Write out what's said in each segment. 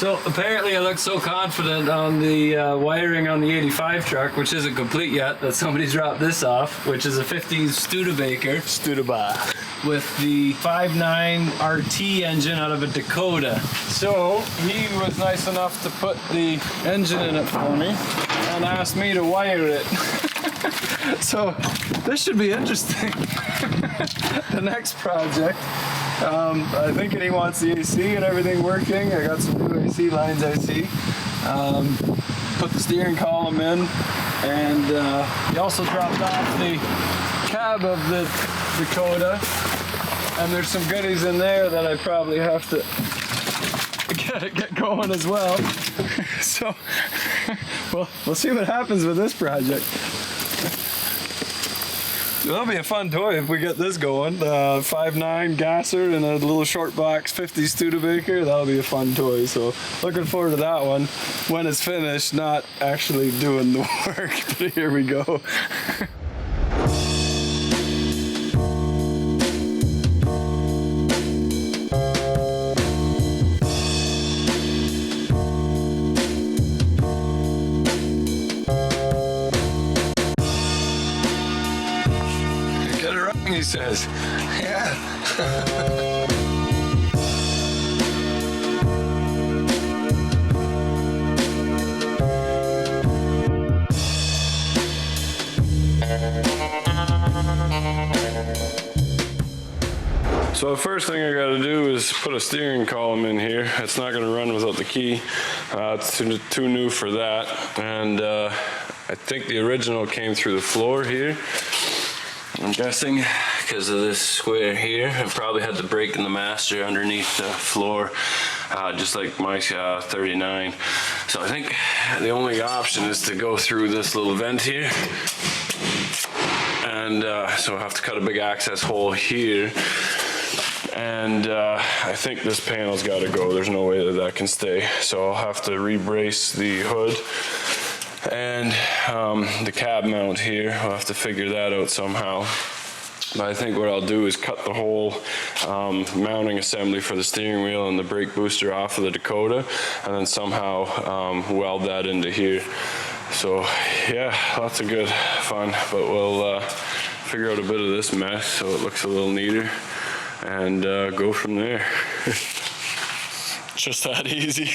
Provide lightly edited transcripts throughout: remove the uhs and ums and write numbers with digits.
So apparently I look so confident on the wiring on the 85 truck, which isn't complete yet, that somebody dropped this off, which is a 50 Studebaker. With the 5.9 RT engine out of a Dakota. So he was nice enough to put the engine in it for me and asked me to wire it. So this should be interesting. The next project. I think he wants the AC and everything working. I got some new AC lines I see. Put the steering column in, and he also dropped off the cab of the Dakota. And there's some goodies in there that I probably have to get going as well. So, well, we'll see what happens with this project. That'll be a fun toy if we get this going. 5.9 gasser and a little short box 50 Studebaker. That'll be a fun toy. So looking forward to that one when it's finished, not actually doing the work. But here we go. He says, yeah. So the first thing I gotta do is put a steering column in here. It's not gonna run without the key. It's too new for that. And I think the original came through the floor here. I'm guessing because of this square here. I probably had the brake in the master underneath the floor, just like my 39. So I think the only option is to go through this little vent here. And so I have to cut a big access hole here. And I think this panel's got to go. There's no way that that can stay. So I'll have to re-brace the hood. And the cab mount here, I'll have to figure that out somehow. But I think what I'll do is cut the whole mounting assembly for the steering wheel and the brake booster off of the Dakota, and then somehow weld that into here. So yeah, lots of good fun, but we'll figure out a bit of this mess so it looks a little neater and go from there. Just that easy.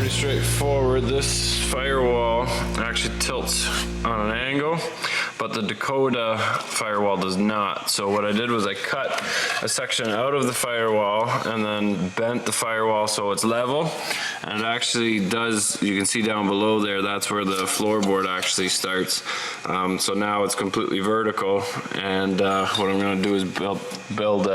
Straightforward. This firewall actually tilts on an angle, but the Dakota firewall does not. So what I did was I cut a section out of the firewall and then bent the firewall so it's level, and it actually does, you can see down below there, that's where the floorboard actually starts. So now it's completely vertical, and what I'm going to do is build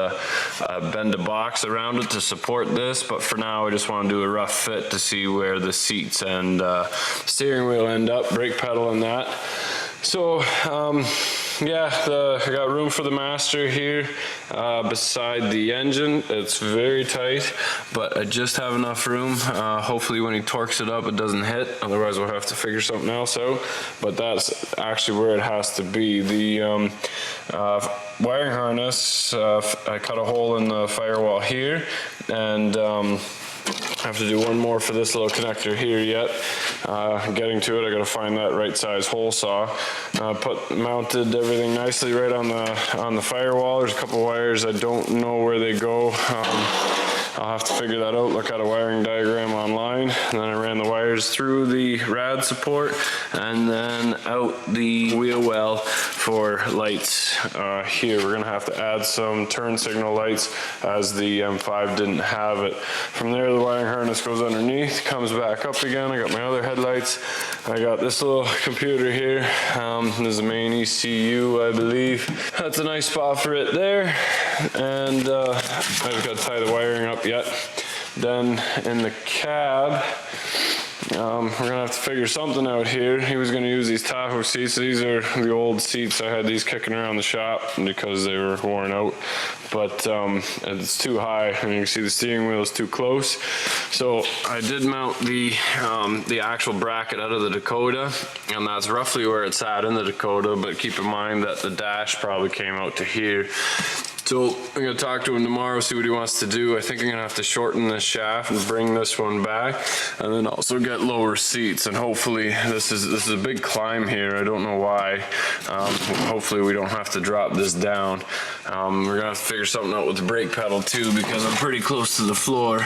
bend a box around it to support this, but for now I just want to do a rough fit to see where the seats and steering wheel end up, brake pedal and that. So yeah, I got room for the master here beside the engine. It's very tight, but I just have enough room. Hopefully when he torques it up it doesn't hit, otherwise we'll have to figure something else out. But that's actually where it has to be. The wiring harness, I cut a hole in the firewall here, and I have to do one more for this little connector here yet. Getting to it, I gotta find that right size hole saw. Mounted everything nicely right on the firewall. There's a couple wires, I don't know where they go. I'll have to figure that out, look at a wiring diagram online. And then I ran the wires through the rad support and then out the wheel well for lights here. We're gonna have to add some turn signal lights as the M5 didn't have it. From there, the wiring harness goes underneath, comes back up again. I got my other headlights. I got this little computer here. This is the main ECU, I believe. That's a nice spot for it there. And I've got to tie the wiring up yet. Then in the cab, we're gonna have to figure something out here. He was gonna use these Tahoe seats. These are the old seats. I had these kicking around the shop because they were worn out, but it's too high, and you can see the steering wheel is too close. So I did mount the actual bracket out of the Dakota, and that's roughly where it's at in the Dakota, but keep in mind that the dash probably came out to here. So I'm gonna talk to him tomorrow, see what he wants to do. I think I'm gonna have to shorten this shaft and bring this one back, and then also get lower seats. And hopefully, this is a big climb here. I don't know why. Hopefully we don't have to drop this down. We're gonna have to figure something out with the brake pedal too, because I'm pretty close to the floor.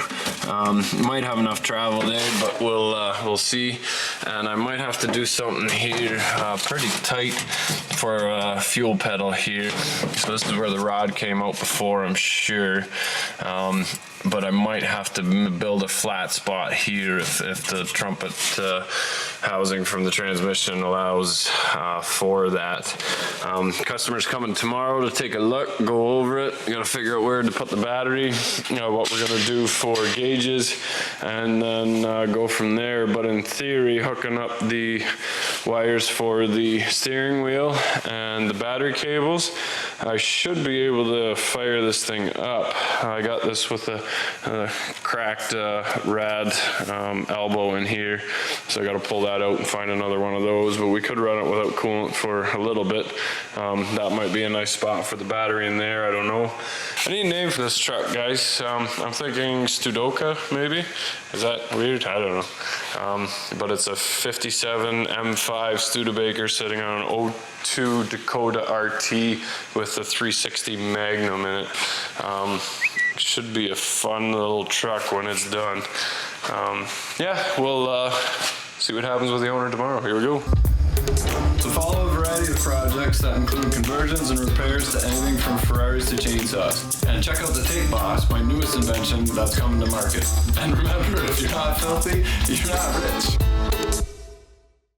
Might have enough travel there, but we'll see. And I might have to do something here pretty tight for a fuel pedal here. So this is where the rod came out before, I'm sure, but I might have to build a flat spot here if the trumpet housing from the transmission allows for that. Customer's coming tomorrow to take a look, go over it. We gotta figure out where to put the battery, what we're gonna do for gauges, and then go from there. But in theory, hooking up the wires for the steering wheel and the battery cables, I should be able to fire this thing up. I got this with a cracked rad elbow in here, so I got to pull that out and find another one of those, but we could run it without coolant for a little bit. That might be a nice spot for the battery in there. I don't know. I need a name for this truck, guys. I'm thinking Studebaker, maybe. Is that weird? I don't know. But it's a 57 M5 Studebaker sitting on an 02 Dakota RT with the 360 Magnum in it. Should be a fun little truck when it's done. Yeah, we'll see what happens with the owner tomorrow. Here we go. So follow a variety of projects that include conversions and repairs to anything from Ferraris to chainsaws. And check out the Tape Boss, my newest invention that's coming to market. And remember, if you're not filthy, you're not rich.